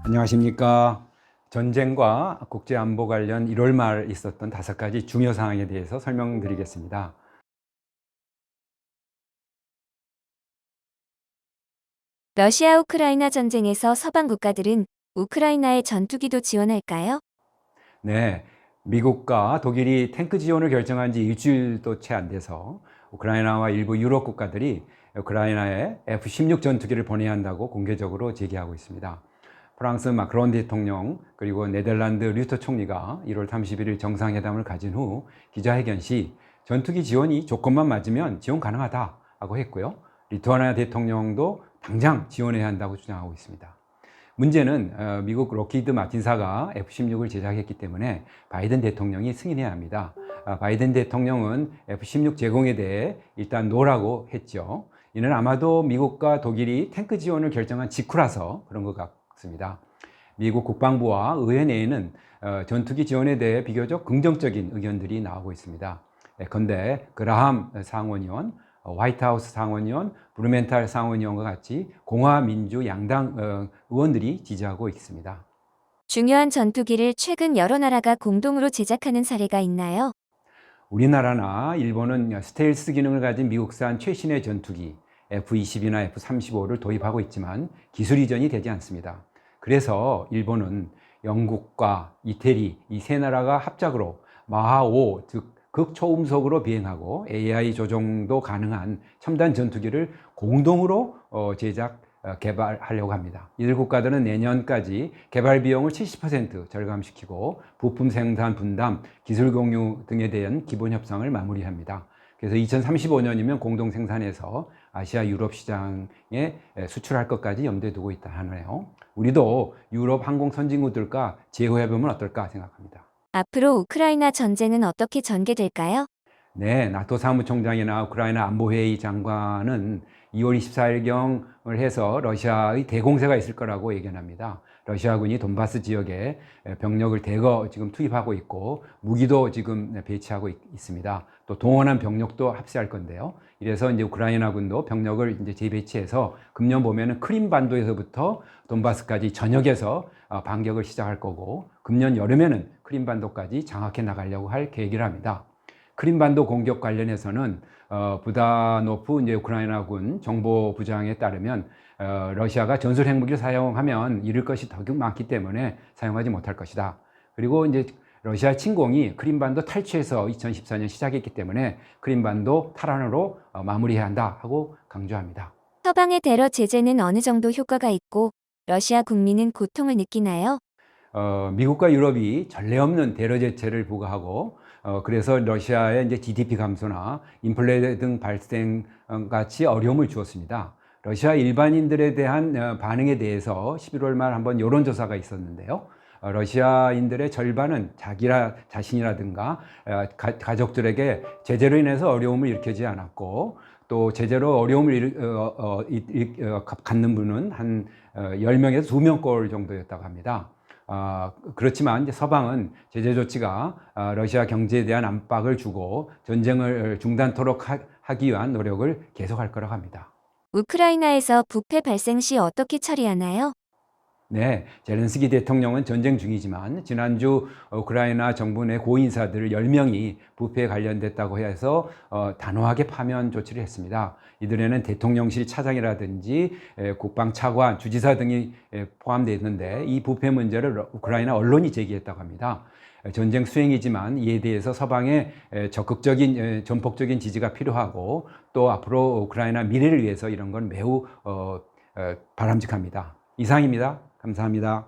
안녕하십니까. 전쟁과 국제안보 관련 1월 말 있었던 5가지 중요 사항에 대해서 설명드리겠습니다. 러시아 우크라이나 전쟁에서 서방 국가들은 우크라이나에 전투기도 지원할까요? 네, 미국과 독일이 탱크 지원을 결정한 지 일주일도 채 안 돼서 우크라이나와 일부 유럽 국가들이 우크라이나에 F-16 전투기를 보내야 한다고 공개적으로 제기하고 있습니다. 프랑스 마크론 대통령 그리고 네덜란드 류터 총리가 1월 31일 정상회담을 가진 후 기자회견 시 전투기 지원이 조건만 맞으면 지원 가능하다고 했고요. 리투아니아 대통령도 당장 지원해야 한다고 주장하고 있습니다. 문제는 미국 록히드 마틴사가 F-16을 제작했기 때문에 바이든 대통령이 승인해야 합니다. 바이든 대통령은 F-16 제공에 대해 일단 노라고 했죠. 이는 아마도 미국과 독일이 탱크 지원을 결정한 직후라서 그런 것 같습니다. 미국 국방부와 의회 내에는 전투기 지원에 대해 비교적 긍정적인 의견들이 나오고 있습니다. 예컨대 그라함 상원의원, 화이트하우스 상원의원, 브루멘탈 상원의원과 같이 공화 민주 양당 의원들이 지지하고 있습니다. 중요한 전투기를 최근 여러 나라가 공동으로 제작하는 사례가 있나요? 우리나라나 일본은 스텔스 기능을 가진 미국산 최신의 전투기 F-22나 F-35를 도입하고 있지만 기술 이전이 되지 않습니다. 그래서 일본은 영국과 이태리 이 세 나라가 합작으로 마하-5, 즉 극초음속으로 비행하고 AI 조종도 가능한 첨단 전투기를 공동으로 제작, 개발하려고 합니다. 이들 국가들은 내년까지 개발 비용을 70% 절감시키고 부품 생산 분담, 기술 공유 등에 대한 기본 협상을 마무리합니다. 그래서 2035년이면 공동 생산해서 아시아 유럽 시장에 수출할 것까지 염두에 두고 있다 하네요. 우리도 유럽 항공 선진국들과 제휴해보면 어떨까 생각합니다. 앞으로 우크라이나 전쟁은 어떻게 전개될까요? 네, 나토 사무총장이나 우크라이나 안보회의 장관은 2월 24일경을 해서 러시아의 대공세가 있을 거라고 예견합니다. 러시아군이 돈바스 지역에 병력을 대거 지금 투입하고 있고 무기도 지금 배치하고 있습니다. 또 동원한 병력도 합세할 건데요. 이래서 이제 우크라이나군도 병력을 이제 재배치해서 금년 봄에는 크림반도에서부터 돈바스까지 전역에서 반격을 시작할 거고 금년 여름에는 크림반도까지 장악해 나가려고 할 계획이랍니다. 크림반도 공격 관련해서는 부다노프 이제 우크라이나군 정보부장에 따르면 러시아가 전술 핵무기를 사용하면 잃을 것이 더 많기 때문에 사용하지 못할 것이다. 그리고 이제 러시아 침공이 크림반도 탈취에서 2014년 시작했기 때문에 크림반도 탈환으로 마무리해야 한다 하고 강조합니다. 서방의 테러 제재는 어느 정도 효과가 있고 러시아 국민은 고통을 느끼나요? 미국과 유럽이 전례 없는 테러 제재를 부과하고 그래서 러시아의 이제 GDP 감소나 인플레 등 발생 같이 어려움을 주었습니다. 러시아 일반인들에 대한 반응에 대해서 11월 말 한번 여론조사가 있었는데요. 러시아인들의 절반은 자신이라든가 가족들에게 제재로 인해서 어려움을 일으키지 않았고 또 제재로 어려움을 갖는 분은 한 10명에서 2명꼴 정도였다고 합니다. 그렇지만 이제 서방은 제재 조치가 러시아 경제에 대한 압박을 주고 전쟁을 중단토록 하기 위한 노력을 계속할 거라고 합니다. 우크라이나에서 부패 발생 시 어떻게 처리하나요? 네, 젤렌스키 대통령은 전쟁 중이지만 지난주 우크라이나 정부 내 고인사들 10명이 부패에 관련됐다고 해서 단호하게 파면 조치를 했습니다. 이들에는 대통령실 차장이라든지 국방차관, 주지사 등이 포함되어 있는데 이 부패 문제를 우크라이나 언론이 제기했다고 합니다. 전쟁 수행이지만 이에 대해서 서방의 적극적인 전폭적인 지지가 필요하고 또 앞으로 우크라이나 미래를 위해서 이런 건 매우 바람직합니다. 이상입니다. 감사합니다.